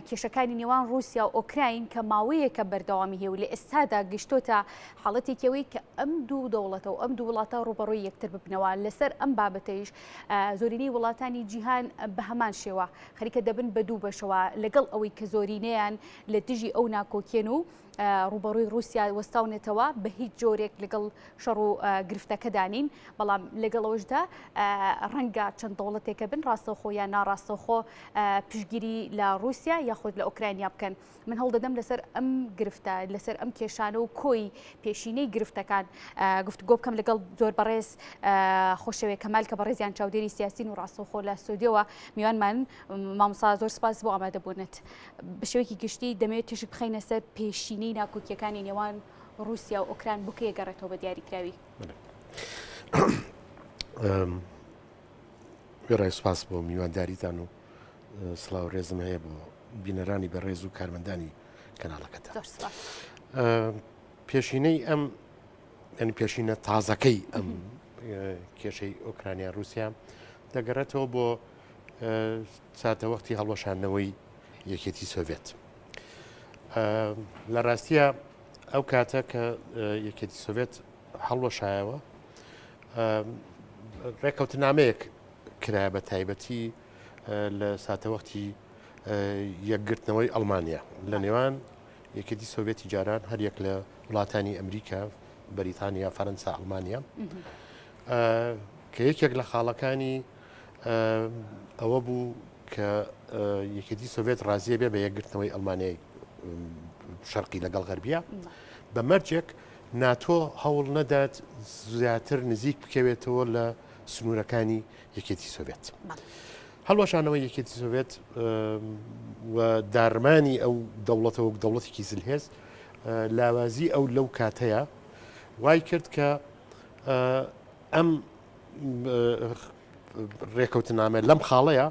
کێشەکانی نێوان رووسیا و ئۆکراین کە ماوەیەکە بەردەوامی هەیە و لە ئێستادا گشتۆتە حاڵەتێکەوەی کە ئەم دوو دەوڵەتە و ئەم دوو وڵاتە ڕوبەڕووی یەکتر ببنەوە لەسەر ئەم بابەتەیش زۆرینەی وڵاتانی جیهان بە هەمان شێوە خەریکە دەبن بە دوو بەشەوە لەگەڵ ئەوەی کە زۆرینەیان لە دژی ئەو ناکۆکێن و ڕوبەڕووی رووسیا وەستاونێتەوە بە هیچ جۆرێک لەگەڵ شەڕ و گرفتەکەدانین بەڵام لەگەڵەوەشدا ڕەنگە چەند دەوڵەتێکە بن ڕاستەوخۆ یان ناڕاستەوخۆ پشگیری لە رووسیا یاخود لە ئۆکراینیا بکەن من هەڵدەدەم لەسەر ئەم گرفتە لەسەر ئەم کێشانە و کۆی پێشینەی گرفتەکان گفتگۆ بکەم لەگەڵ زۆر بەڕێز خۆشەوێ کەمال کە بەڕێزیان چاودێری سیاسین و ڕاستەوخۆ لە سودیەوە میوانمان مامۆستا زۆر سپاس بۆ ئامادەبوونت بە شێوەیەکی گشتی دەمەوێت توشک بخەینە سەر پێشینەی ناکۆکیەکانی نێوان رووسیا و ئۆکراین بۆ کە گەڕێتەوە بە دیاریکراوی. ڕای سپاس بۆ میوانداریتان و سڵاو ڕێزم هەیە بۆ بینەرانی بەڕێز و کارمەندانی کەناڵەکەتان. پێشینەی ئەم ینی پێشینە تازەکەی ئەم کێشەی ئۆکرانیا رووسیا دەگەڕێتەوە بۆ ساتە وەختی هەڵوەشاندنەوەی یەکێتی سۆڤێت. لە ڕاستیە ئەو کاتە کە یەکێتی سۆڤێت هەڵوەشایەوە ڕێکەوتنامەیەک کرا بە تایبەتی لە ساتەوەختی یەکگرتنەوەی ئەڵمانیا لە نێوان یەکێتی سۆڤێتی جاران هەر یەک لە وڵاتانی ئەمریکا بەریتانیا فەرەنسا ئەڵمانیا کە یەکێک لە خاڵەکانی ئەوە بوو کە یەکێتی سۆڤێت ڕازیە بێ بە یەکگرتنەوەی ئەڵمانیای شەرقی لەگەڵ غەربیە بە مەرجێک ناتۆ هەوڵ نەدات زیاتر نزیک بکەوێتەوە لە سنوورەکانی یەکێتی سۆڤێت. هەڵوەشانەوەی یەکێتی سۆڤێت و دارمانی ئەو دەوڵەتەوە دەوڵەتێکی زلهێز لاوازی ئەو لەو کاتەیە وای کرد کە ئەم ڕێکەوتنامە لەم خاڵەیە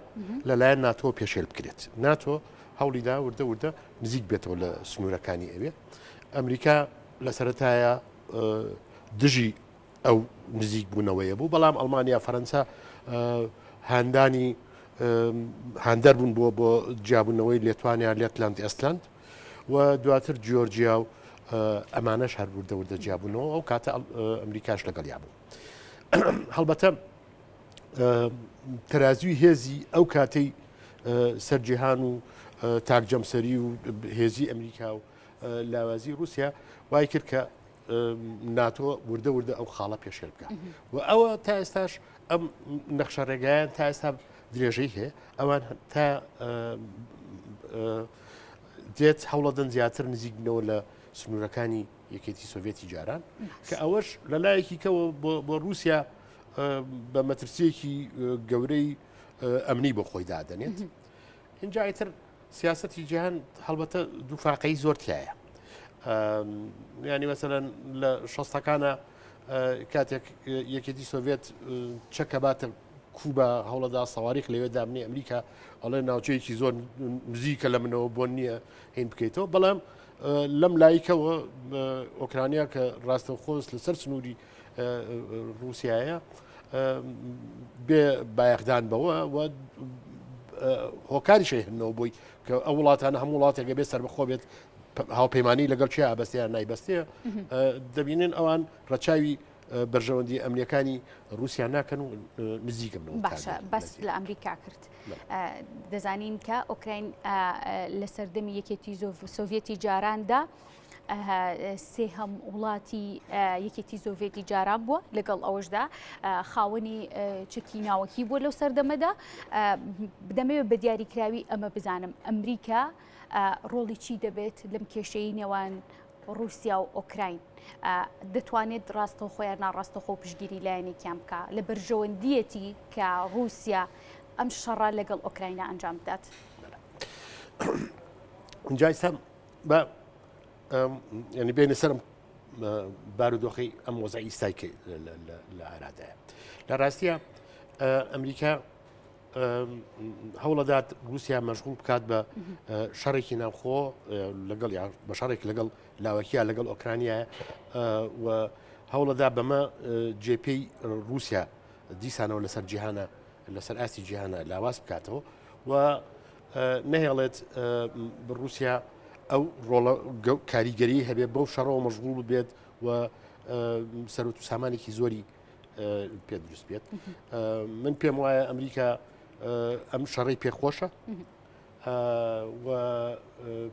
لەلایەن ناتۆ پێشێل بکرێت. ناتۆ هەوڵیدا وردە وردە نزیک بێتەوە لە سنوورەکانی ئەوێ. ئەمریکا لە سەرەتایە دژی ئەو نزیک بوونەوەیە بوو بەڵام ئەڵمانیا فەرەنسا هاندەر بوون بۆ جیابوونەوەی لێتوانیا لێتلاند ئەستلاند و دواتر جۆرجیا و ئەمانەش هەر وردە وردە جیابوونەوە ئەو کاتە ئەمریکاش لەگەڵیا بوو. هەڵبەتە تەرازوی هێزی ئەو کاتەی سەرجیهان و تاکجەمسەری و هێزی ئەمریکا و لاوازی رووسیا وای کرد کە ناتۆ وردە وردە ئەو خاڵە پێشێل بکە و ئەوە تا ئێستاش ئەم نەخشە ڕێگایان تا ئێستا درێژەی هەیە ئەوان تا دێت هەوڵەدەن زیاتر نزیکبنەوە لە سنوورەکانی یەکێتی سۆڤێتی جاران کە ئەوەش لە لایەکی کەوە بۆ رووسیا بە مەترسیەکی گەورەی ئەمنی بۆ خۆی دادەنێت. اینجا ئیتر سیاسەتی جیهان هەڵبەتە دووفاقەی زۆر تایە. ینی مەسەرەن لە شەستەکانە کاتێک یەکێتی سۆڤێت چەکە باتە کوبا هەوڵەدا سەواریق لەوێ دامنی ئەمریکا ئەڵێ ناوچەیەکی زۆر نزیکە لە منەوە بۆ نییە هین بکەیتەوە بەڵام لەم لایکەوە ئۆکرانیا کە ڕاستەوخۆست لەسەر سنووری رووسایە بێ بایەخدان بەوە و هۆکاری شەهێنەوە بۆی کە ئەو وڵاتانە هەموو وڵاتێکە بێ سەربەخۆ بێت هاوپەیمانی لەگەڵ چی ئابەستیان نایبەستەیە دەبینن ئەوان ڕەچاوی بەرژەوەندی ئەمریکانی رووسیا ناکەن و نزیکم باشە بەس لە ئەمریکا کرد دەزانین کە ئۆکراین لە سەردەمی یەکێتی سۆڤێتی جاراندا سێهەم وڵاتی یەکێتی سۆڤێتی جاران بووە لەگەڵ ئەوەشدا خاوەنی چکی ناوەکی بووە لەو سەردەمەدا دەمەوێت بە دیاریکراوی ئەمە بزانم ئەمریکا ڕۆڵی چی دەبێت لەم کێشەی نێوان رووسیا و ئۆکراین دەتوانێت ڕاستە خۆیان ناڕاستەخۆ پشگیری لایەنێکیان بکە لە بەرژەوەندیەتی کە رووسیا ئەم شەڕە لەگەڵ ئۆکراینە ئەنجام بدات. جایسەم بە ینی بێنە سەرم بارودۆخی ئەم وەزعی ئیستایکە لە عێراقدایە. لە ڕاستیە ئەمریکا هەوڵەدات رووسیا مەشغوڵ بکات بە شەڕێکی ناوخۆ لەگەڵ بە شەڕێک لەگەڵ لاوەکیە لەگەڵ ئۆکرانیایە و هەوڵەدا بەمە جێپەی رووسیا دیسانەوە لەسەر جیهانە لەسەر ئاستی جیهانە لاواز بکاتەوە و نەهێڵێت رووسیا ئەو ڕۆڵە کاریگەری هەبێت بەو شەڕەوە مەژغوڵ بێت و سەرۆت و سامانێکی زۆری پێ دروست بێت. من پێم وایە ئەمریکا ئەم شەڕی پێخۆشە و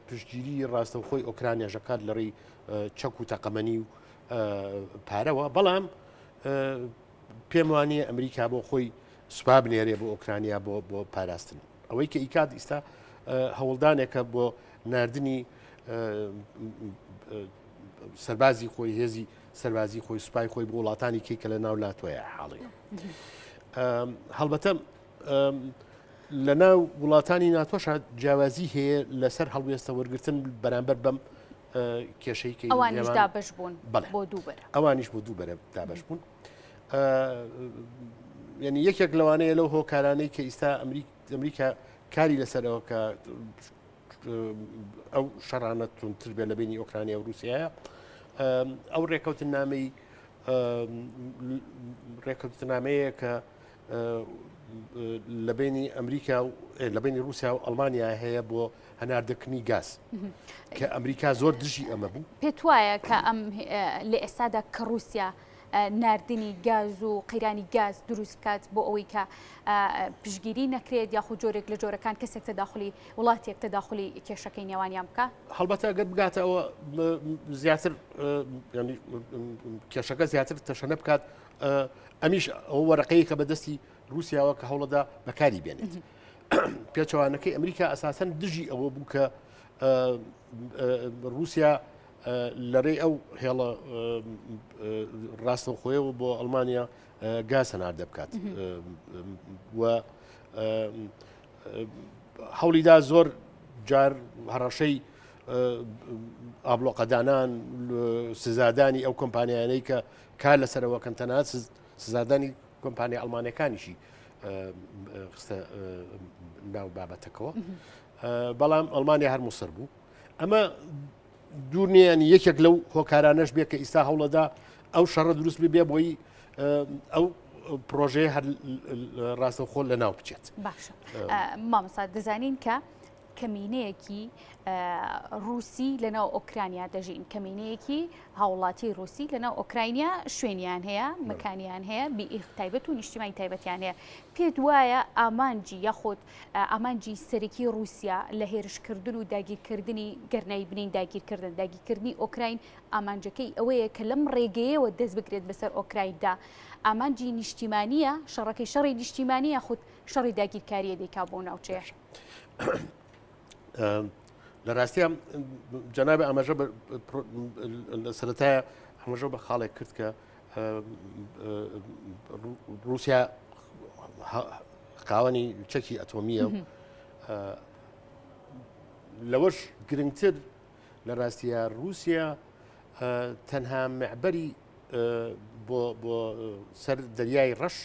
پشتگیری ڕاستەوخۆی ئۆکرانیا ژەکات لەڕێی چەک و تەقەمەنی و پارەوە، بەڵام پێم وانە ئەمریکا بۆ خۆی سوپا بنێرێ بۆ ئۆکرانیا بۆ پاراستن. ئەوەی کە ئیکات ئیستا هەوڵدانێکە بۆ ناردنی سەربازی خۆی، هێزی سەربازی خۆی، سوپای خۆی بۆ وڵاتانی کێکە لە ناو ناتۆیە حاڵەیە. هەڵبەتە لە ناو وڵاتانی ناتۆشە جیاوازی هەیە لەسەر هەڵوێستە وەرگتن بەرامبەر بەم کێشەی کە ئەوانیش دابەش بوون بۆ دووبەرە، ئەوانیش بۆ دووبەرە دابەش بوون. یعنی یەکێک لەوانەیە لەو هۆکارانەی کە ئیستا ئەمریکا کاری لەسەرەوە کە ئەو شەڕانە تونتر بێ لە بینی ئۆکرانیا و رووسایە، ئەو ڕێکەوتنامەیە کە لە بینی ئەمریکا و لە بینی رووسیا و ئەڵمانیا هەیە بۆ هەناردەکردنی گاز کە ئەمریکا زۆر دژی ئەمە بوو. پێت وایە کە ئەم لە ئێستادا کە رووسیا ناردنی گاز و قەیرانی گاز دروست بکات بۆ ئەوەی کە پشگیری نەکرێت یاخود جۆرێک لە جۆرەکان کەسێک تەداخلی وڵاتێک تەداخلی کێشەکەی نێوانیان بکە؟ هەڵبەتە ئەگەر بگاتەوە زیاتر کێشەکە زیاتر تەشەنە بکات، ئەمیش ئەو وەرەقەیە کە بەدەستی رووسیاوە کە هەوڵەدا بەکاری بێنێت. پێچەوانەکەی ئەمریکا ئەساسەن دژی ئەوە بوو کە رووسیا لەڕێی ئەو هێڵە ڕاستەوخۆیەوە بۆ ئەڵمانیا گاز هەناردە بکات و هەوڵیدا زۆر جار هەڕەشەی ئابلۆقەدانان سزادانی ئەو کۆمپانیانەی کە کار لەسەرەوەکەن تەنانەت سزادانی کۆمپانیا ئەڵمانەکانیشی خستە ناو بابەتەکەەوە، بەڵام ئەڵمانیا هەر مووسەر بوو. ئەمە دوورنیان یەکێک لەو هۆکارانەش بێت کە ئیستا هەوڵەدا ئەو شەڕە دروست بێ بۆی ئەو پرۆژەیە هەر ڕاستەوخۆ لە ناو بچێت. باشە مامەسا دەزانین کە کەمینەیەکی رووسی لەناو ئۆکرانیا دەژین، کەمینەیەکی هاوڵاتی رووسی لەناو ئۆکراینیا شوێنیان هەیە، مەکانیان هەیە، تایبەت و نیشتیمانی تایبەتیان هەیە. پێت وایە ئامانجی یاخۆت ئامانجی سەرەکی رووسیا لە هێرشکردن و داگیرکردنی گەرنای بنین داگیرکردنی ئۆکراین ئامانجەکەی ئەوەیە کە لەم ڕێگەیەوە دەست بگرێت بەسەر ئۆکرایندا. ئامانجی نیشتیمانیە، شەڕەکەی شەڕی نیشتیمانیە خودت شەڕی داگیرکاریە دەیکا بۆ ناوچەیە. لە ڕاستیە جەنابێ ئەمەژە سەرەتایە ئەمەژە بە خاڵێک کرد کە رووسیا خاوەنی چەکی ئەتۆمیە، لەوەش گرنگتر لە ڕاستیە رووسیا تەنها معبەری بۆ سەر دەریای ڕەش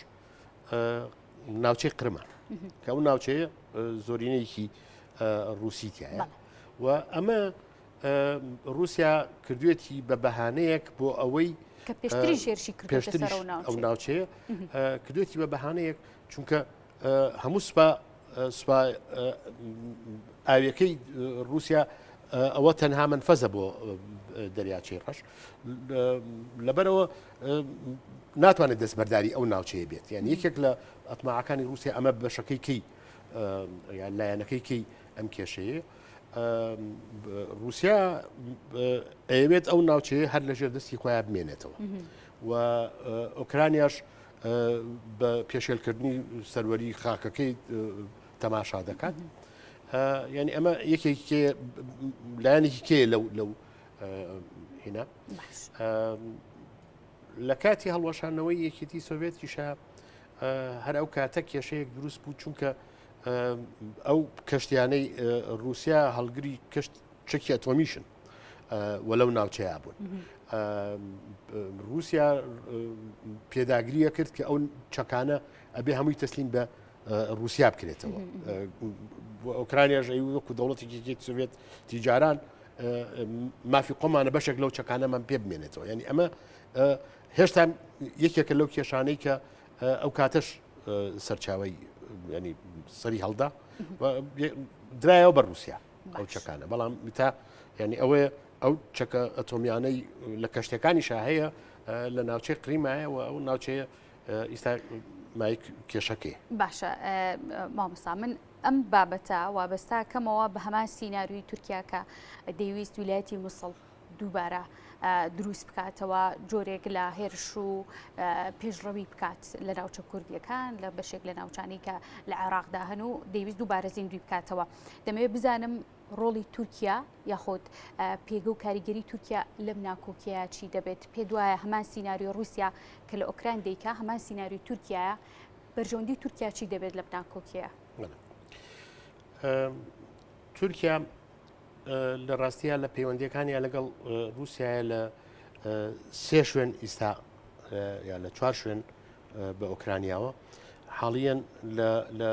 ناوچەی قرمە کە ئەو ناوچەیە زۆرینەیەکی رووسیتیایە و ئەمە رووسیا کردوێتی بە بەهانەیەک بۆ ئەوەی کە پێشتری ژێرشی پێشتر ئەو ناوچەیە کردوێتی بە بەهانەیەک چونکە هەموو سوپا ئاویەکەی رووسیا ئەوە تەنها منفەزە بۆ دەریاچەی ڕەش، لەبەرەوە ناتوانێت دەستبەرداری ئەو ناوچەیە بێت. یعنی یەکێک لە ئەتماعەکانی رووسیا ئەمە بەشەکەی کەی یان لایەنەکەی کەی ئەم کێشەیە. رووسیا ئەوێت ئەو ناوچەیە هەر لەژێر دەستی خۆیان بمێنێتەوە و ئۆکرانیاش بە پێشێلکردنی سەروەری خاکەکەی تەماشا دەکات. یعنی ئەمە یەکێکی لایەنێکی کێیە لەو هێنا. لە کاتی هەڵوەشانەوەی یەکێتی سۆڤێتیشە هەر ئەو کاتە کێشەیەک دروست بوو چونکە ئەو کەشتیانەی رووسیا هەڵگری چەکی ئەتۆمیشن وەلەو ناوچەیە بوون. رووسیا پێداگریە کرد کە ئەو چەکانە ئەبێ هەمووی تەسلیم بە رووسیا بکرێتەوە. ئۆکرانیاش وەکو دەوڵەتێکی سۆڤێت تیجاران مافی قۆمانە بەشێک لەو چەکانەمان پێ بمێنێتەوە. یعنی ئەمە هێشتا یەکێکە لەو کێشانەی کە ئەو کاتەش سەرچاوی ینی سەری هەڵدا درایەوە بە رووسیا ئەو چەکانە بەڵام تا ینی ئەوەیە ئەو چەکە ئەتۆمیانەی لە کەشتەکانیشا هەیە لە ناوچەی قریمایە و ئەو ناوچەیە ئیستا مای کێشەکەی باشە مامۆستا من ئەم بابەتە وابەستا کەمەوە بە هەمان سیناروی تورکیا کە دەیویست ویلایەتی مووسڵ دووبارە دروست بکاتەوە جۆرێک لە هێرش و پێشڕەوی بکات لە ناوچە کوردیەکان لە بەشێک لە ناوچانی کە لە عێراقدا هەن و دەیویست دووبارە زیندوی بکاتەوە دەمەوێت بزانم ڕۆڵی تورکیا یاخۆت پێگە و کاریگەری تورکیا لەم ناکۆکیە چی دەبێت پێ دوایە هەمان سیناریۆ رووسیا کە لە ئۆکراین دەیکا هەمان سیناریۆی تورکیایە بەرژەوەندی تورکیا چی دەبێت لەم ناکۆکیە تورکیا لە ڕاستیە لە پەیوەندیەکانیان لەگەڵ رووسایە لە سێ شوێن ئیستا یا لە چوار شوێن بە ئۆکرانیاوە حاڵیان لە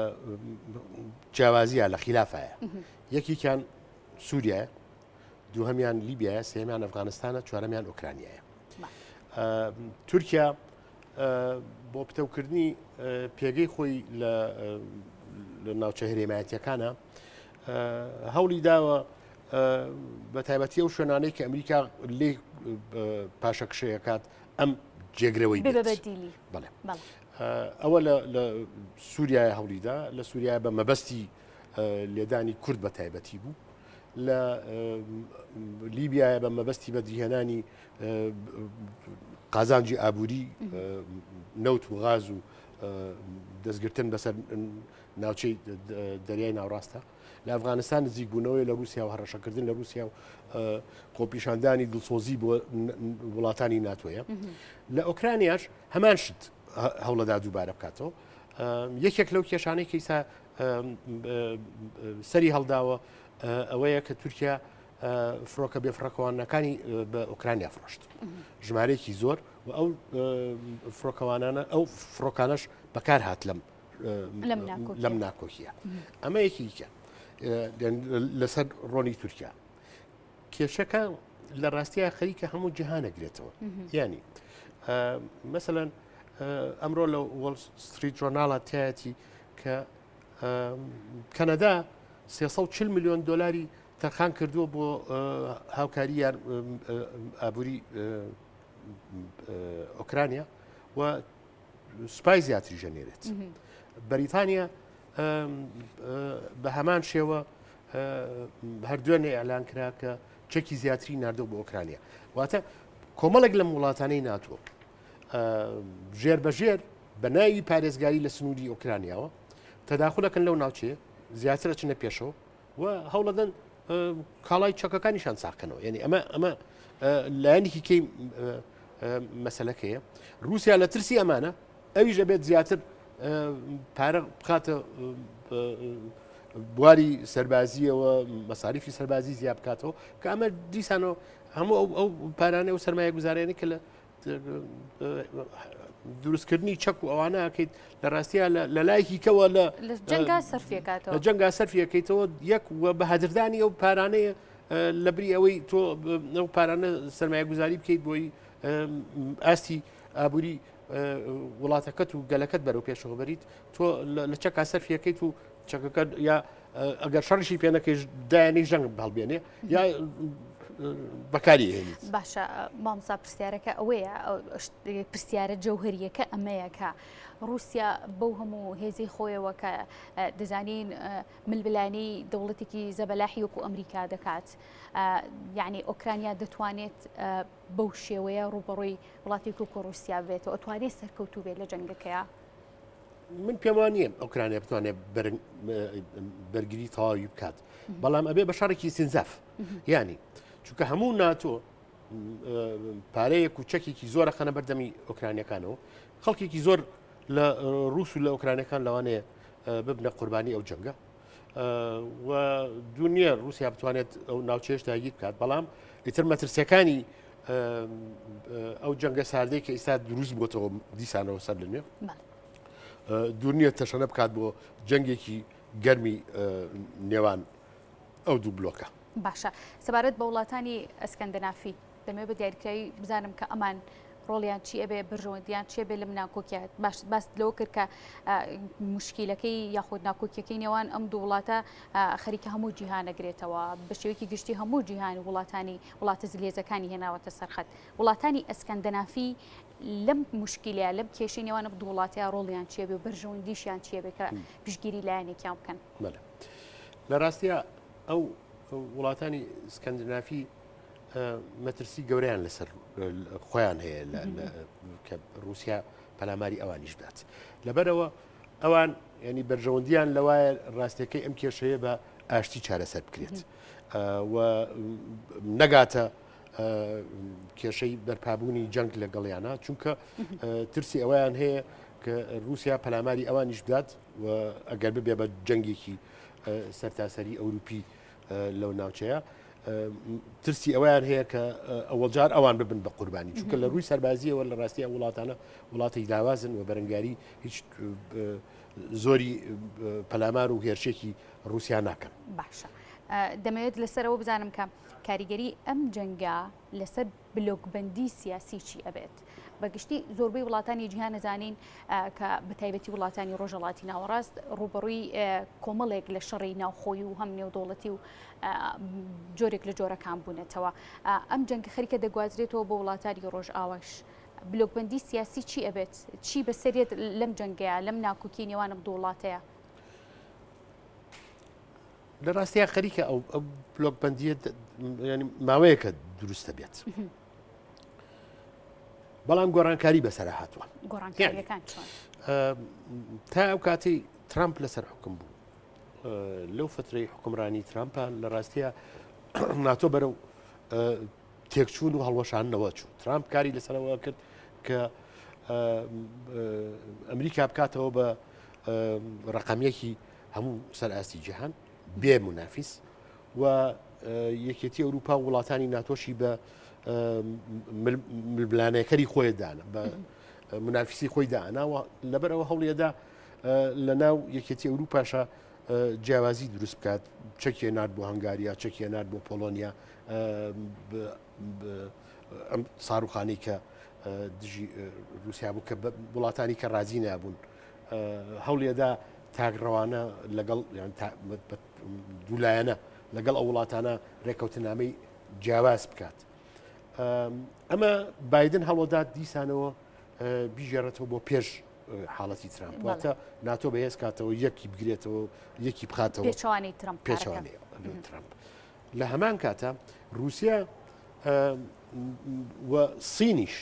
جیاوازیە لە خلافایە یەکیان سووریایە دووهەمیان لیبیایە سێمیان ئەفغانستانە چوارەمیان ئۆکرانیایە تورکیا بۆ پتەوکردنی پێگەی خۆی لە ناوچە هەرێمایەتیەکانە هەوڵی داوە بە تایبەتی ئەو شوێنانەی کە ئەمریکا لێ پاشەکشەیەکات ئەم جێگرەوەی بڵێ ئەوە لە سووریایە هەوڵیدا لە سووریای بە مەبەستی لێدانی کورد بە تایبەتی بوو لە لیبیایە بە مەبەستی بەدیهێنانی قازانجی ئابووری نەوت و غاز و دەستگرتن بەسەر ناوچەی دەریای ناوڕاستە لە ئەفغانستان نزیک بوونەوەی لە رووسیا و هەڕەشەکردن لە رووسیا و خۆپیشاندانی دڵسۆزی بۆ وڵاتانی ناتۆیە لە ئۆکرانیاش هەمان شت هەوڵەدا دووبارە بکاتەوە یەکێک لەو کێشانەی کە ئیسا سەری هەڵداوە ئەوەیە کە تورکیا فڕۆکە بێفڕەکەوانەکانی بە ئۆکرانیا فرۆشت ژمارەیەکی زۆر و ئەو فڕۆکەوانانە ئەو فڕۆکانەش بەکار هات لەم ناکۆکیە ئەمە یەکیکە لەسەر ڕۆنی تورکیا کێشەکە لە ڕاستیە خەریکە هەموو جیهانەگرێتەوە ینی مەسەلەن ئەمڕۆ لە وۆڵ ستریت جۆرناڵە تایەتی کە کەنەدا 340 میلیۆن دلاری تەرخان کردووە بۆ هاوکاری ئابووری ئۆکرانیا و سوپای زیاتری ژەنێرێت بەریتانیا بە هەمان شێوە هەردوێنێ ئەلان کرا کە چەکی زیاتری ناردەوە بۆ ئۆکرانیا واتە کۆمەڵێک لەم وڵاتانەی ناتۆ ژێر بەژێر بە ناوی پارێزگاری لە سنووری ئۆکرانیاوە تەداخولەکەن لەو ناوچەیە زیاترە چنە پێشەوە و هەوڵەدەن کاڵای چەکەکانیشان ساقنەوە یعنی ئەمە لایەنێکی کەی مەسەلەکەیە رووسیا لە ترسی ئەمانە ئەویش دەبێت زیاتر پارە بخاتە بواری سەربازیەوە مەساریفی سەربازی زیاد بکاتەوە کە ئەمە دیسانەوە هەموو ئەو پارانە و سەرمایە گوزارێنی کە لە دروستکردنی چەک و ئەوانەکەیت لە ڕاستیە لە لایەکی کەوە لە جەنگا سەرفیەکەیتەوە یەک وە بە هەدردانی ئەو پارانەیە لە بری ئەوەی تۆ ئەو پارانە سەرمایە گوزاری بکەیت بۆی ئاستی ئابووری وڵاتەکەت و گەلەکەت بەرەو پێشەوە بەریت تۆ لە چەکا سەرفیەکەیت و چەکەکە یا ئەگەر شەڕشی پێنەکەش دایانی ژەنگ هەڵبێنێ یا بەکاری هێنیت باشە مامۆستا پرسیارەکە ئەوەیە پرسیارە جەوهریەکە ئەمەیە کە رووسیا بەو هەموو هێزی خۆیەوە کە دەزانین ملبلانی دەوڵەتێکی زەبەلاحی وەکو ئەمریکا دەکات یعنی ئۆکرانیا دەتوانێت بەو شێوەیە ڕوبەڕۆی وڵاتی وەکو رووسیا بێت و ئەتوانێت سەرکەوتوو بێت لە جەنگەکەیە من پێم وانە ئۆکرانیا بتوانێت بەرگری تەواوی بکات بەڵام ئەبێ بە شەڕێکی سنجاف ینی چونکە هەموو ناتۆ پارەیەک و چەکێکی زۆرە خەنە بەردەمی ئۆکرانیەکانەوە خەڵکێکی زۆر لە رووس و لە ئۆکرانیەکان لەوانەیە ببنە قوربانی ئەو جەنگە و دنیا رووسیا بتوانێت ئەو ناوچێش داگیر بکات بەڵام ئیتر مەترسیەکانی ئەو جەنگە ساردەی کە ئێستا دروست بۆتەوە دیسانەوە سەر لە نوێ دنیا تەشەنە بکات بۆ جەنگێکی گەرمی نێوان ئەو دوو بلۆکە باشە سەبارەت بە وڵاتانی ئەسکەندەنافی دەمێ بە دیاریکراوی بزانم کە ئەمان ڕۆڵیان چی ئەبێ برژەوەندیان چێ بێ لەم ناکۆکیات باس لەوە کرد کە مشکیلەکەی یاخود ناکۆکیەکەی نێوان ئەم دوو وڵاتە خەریکە هەموو جیهانەگرێتەوە بە شێوەیەکی گشتی هەموو جیهانی وڵاتە زلێزەکانی هێناوەتە سەرخەت وڵاتانی ئەسکەندەنافی لەم مشکیلە لەم کێشەی نێوانە دوو وڵاتەیە ڕۆڵیان چێ بێ برژەوەندیشیان چێ بێ کە پشگیری لایەنێکیان بکەن لە ڕاستیە ئەو وڵاتانی ئسکەندنافی مەترسی گەورەیان لەسەر خۆیان هەیە کە رووسیا پەلاماری ئەوانیش بدات لەبەرەوە ئەوان ینی بەرژەوەندیان لەوایە ڕاستیەکەی ئەم کێشەیە بە ئاشتی چارەسەر بکرێت و نەگاتە کێشەی بەرپابوونی جەنگ لەگەڵیانە چونکە ترسی ئەویان هەیە کە رووسیا پەلاماری ئەوانیش بدات و ئەگەر ببێ بە جەنگێکی سەرتاسەری ئەوروپی لەو ناوچەیە ترسی ئەویان هەیە کە ئەوەڵجار ئەوان ببن بە قوربانی چونکە لە ڕووی سەربازیەوە لە ڕاستی وڵاتانە وڵاتی داوازن و بەرەنگاری هیچ زۆری پەلامار و هێرشێکی رووسیا ناکەن باشە دەمەوێت لەسەرەوە بزانم کە کاریگەری ئەم جەنگا لەسەر بلۆکبەندی سیاسی چی ئەبێت بەگشتی زۆربەی وڵاتانی جیهان نەزانین کە بەتایبەتی وڵاتانی ڕۆژهەڵاتی ناوەڕاست ڕوبەڕووی کۆمەڵێک لە شەڕی ناوخۆی و هەم نێودوڵەتی و جۆرێک لە جۆرەکان بوونێتەوە ئەم جەنگ خەریکە دەگوازرێتەوە بۆ وڵاتانی ڕۆژ ئاوەش بلۆکبەندی سیاسی چی ئەبێت چی بەسەرێت لەم جەنگەیە لەم ناکۆکی نێوانە دوو وڵاتەیە لە ڕاستیە خەریکە ئەو بلۆکبەندیە ماوەیەکە دروستە بێت بەڵام گۆڕانکاری بەسەرا هاتووە تا ئەو کاتی ترامپ لەسەر حکم بوو لەو فترەی حکمڕانی ترامپە لە ڕاستیە ناتۆ بەرەو تێکچوون و هەڵوەشانەوە چوو ترامپ کاری لەسەرەوە کرد کە ئەمریکا بکاتەوە بە ڕقەمیەکی هەموو سەرئاستی جیهان بێ منافیس و یەکێتی ئەوروپا و وڵاتانی ناتۆشی بە ملبلانەکەری خۆیدانە بە منافیسی خۆی داهناوە لەبەرەوە هەوڵیەدا لە ناو یەکێتی ئەوروپاشە جیاوازی دروست بکات چەکیە نرد بۆ هەنگاریا چەکیە نرد بۆ پۆلۆنیا ئەم ساروخانی کە دژی رووسیا بوو کە وڵاتانی کە ڕازی نابوون هەوڵیەدا تاگڕەوانە لەگەڵ دوولایەنە لەگەڵ ئەو وڵاتانە ڕێکەوتنامەی جیاواز بکات ئەمە بایدن هەوڵدات دیسانەوە بیژێڕێتەوە بۆ پێش حاڵەتی ترامپ واتە ناتۆ بەهێز کاتەوە یەکی بگرێتەوە یەکی بخاتەوە پێچوانی ترامپ لە هەمان کاتە رووسیا و سینیش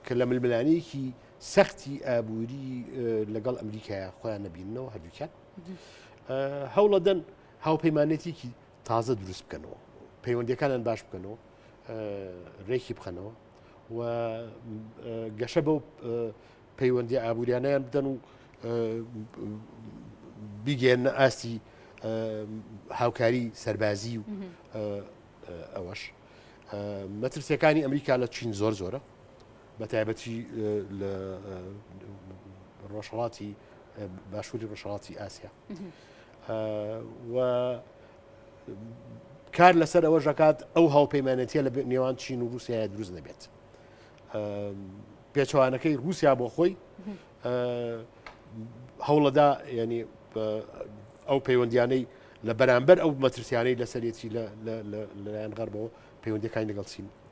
کە لە ململانەیەکی سەختی ئابووری لەگەڵ ئەمریکایە خۆیان نەبینەوە هەردووکیان هەوڵەدەن هاوپەیمانێتێکی تازە دروست بکەنەوە پەیوەندیەکانیان باش بکەنەوە ڕێکی بخەنەوە و گەشە بەو پەیوەندی ئابوووریانیان بدەن و بیگەێنە ئاستی هاوکاری سەربازی و ئەوەش مەترسیەکانی ئەمریکا لە چین زۆر زۆرە بە تایبەتی لە ڕۆژهەڵاتی باشووری ڕۆژهەڵاتی ئاسیا و کار لەسەر ئەوە ژەکات ئەو هاوپەیمانەتیە لە نێوان چین و رووسیا دروست نەبێت پێچەوانەکەی رووسیا بۆ خۆی هەوڵەدا ینی ئەو پەیوەندیانەی لە بەرامبەر ئەو مەترسیانەی لەسەرێتی لەلایەن غەربەوە پەیوەندیەکانی لەگەڵ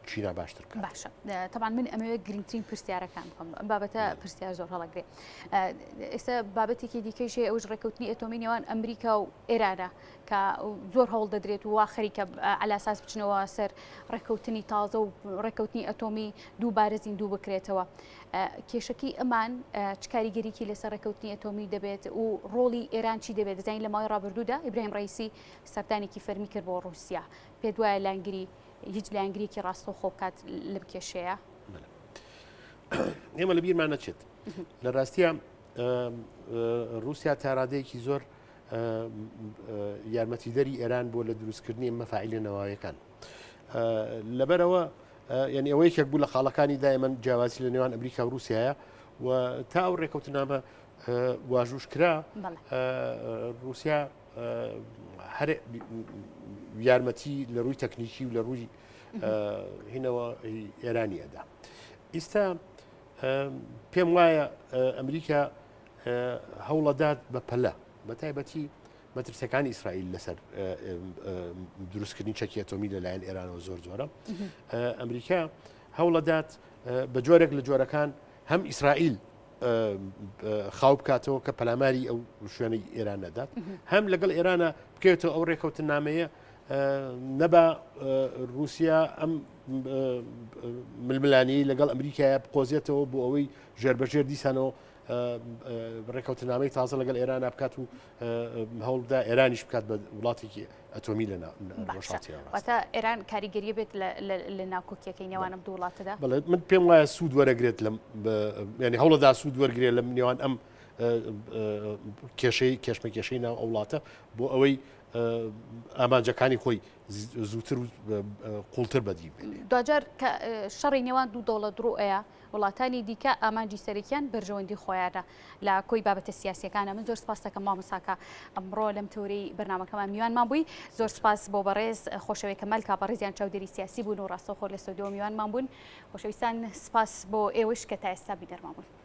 چینا باشتر بکات باشە تەبان من ئەمەوێت گرنگترین پرسیارەکان بکەم ئەم بابەتە پرسیار زۆر هەڵەگرێ ئێستا بابەتێکی دیکەیشێ ئەوش ڕێکەوتنی ئەتۆمی نێوان ئەمریکا و ئێرانە کە زۆر هەوڵ دەدرێت و وا خەریکە علاساس بچنەوە سەر ڕێکەوتنی تازە و ڕێکەوتنی ئەتۆمی دووبارە زیندوو بکرێتەوە کێشەکەی ئەمان چ کاریگەریکی لەسەر ڕێکەوتنی ئەتۆمی دەبێت و ڕۆڵی ئێران چی دەبێت دەزانین لە ماوەی ڕابردوودا ئیبراهیم ڕەیسی سەردانێکی فەرمی کرد بۆ رووسیا پێت وایە لانگری هیچ لایەنگریکی ڕاستەوخۆ بکات لەم کێشەیە ئێمە لە بیرمان نەچێت لە ڕاستیە رووسیا تا ڕادەیەکی زۆر یارمەتیدەری ئێران بۆ لە دروستکردنی مەفاعیلە نەواویەکان لەبەرەوە یعنی ئەوەی یەک بوو لە خاڵەکانی دایمەن جیاوازی لە نێوان ئەمریکا و رووسایە و تا ئەو ڕێکەوتنامە واژوش کرا رووسیا هەر یارمەتی لە ڕووی تەکنیکی و لە ڕووی هینەوە ئێرانی ئەدا ئیستا پێم وایە ئەمریکا هەوڵەدات بە پەلە بە تایبەتی مەترسەکانی ئیسرائیل لەسەر دروستکردنی چەکی ئەتۆمی لەلایەن ئێرانەوە زۆر جۆرە ئەمریکا هەوڵەدات بە جۆرێک لە جۆرەکان هەم ئیسرائیل خاو بکاتەوە کە پەلاماری ئەو شوێنەی ئێران نەدات هەم لەگەڵ ئێرانە بکەوێتەوە ئەو ڕێکەوتن نامەیە نەبا رووسیا ئەم ململانی لەگەڵ ئەمریکایە بقۆزیێتەوە بۆ ئەوەی ژێربەژێر دیسانەوە ڕێکەوتنامەی تازە لەگەڵ ئێران بکات و هەوڵدا ئێرانیش بکات بە وڵاتێکی ئەتۆمی لە واتە ئێران کاریگەریە بێت لە ناوکۆکیەکەی نێوانم دوو وڵاتەدا من پێم وایە سوود وەرەگرێت ینی هەوڵەدا سوود وەرگێت لە نێوان ئەم کێشمە کێشەی ناو ئەو وڵاتە بۆ ئەوەی ئامانجەکانی خۆی زووتر و قوڵتر بەدی دوجار کە شەڕی نێوان دوو دەوڵەت ڕوئەیە وڵاتانی دیکە ئامانجی سەرەکیان بەرژەوەندی خۆیانە لە کۆی بابەتە سیاسیەکانە من زۆر سپاس دەکەم مامۆساکە ئەمڕۆ لەم تەورەی بەرنامەکەمان میوانمان بووی زۆر سپاس بۆ بەڕێز خۆشەوەی کەمەل کاپەڕێزیان چاودێری سیاسی بوون و ڕاستەوخۆ لە ستۆدیۆ میوانمان بوون خۆشەویستان سپاس بۆ ئێوەش کە تا ئێستا بیدەرمان بوون.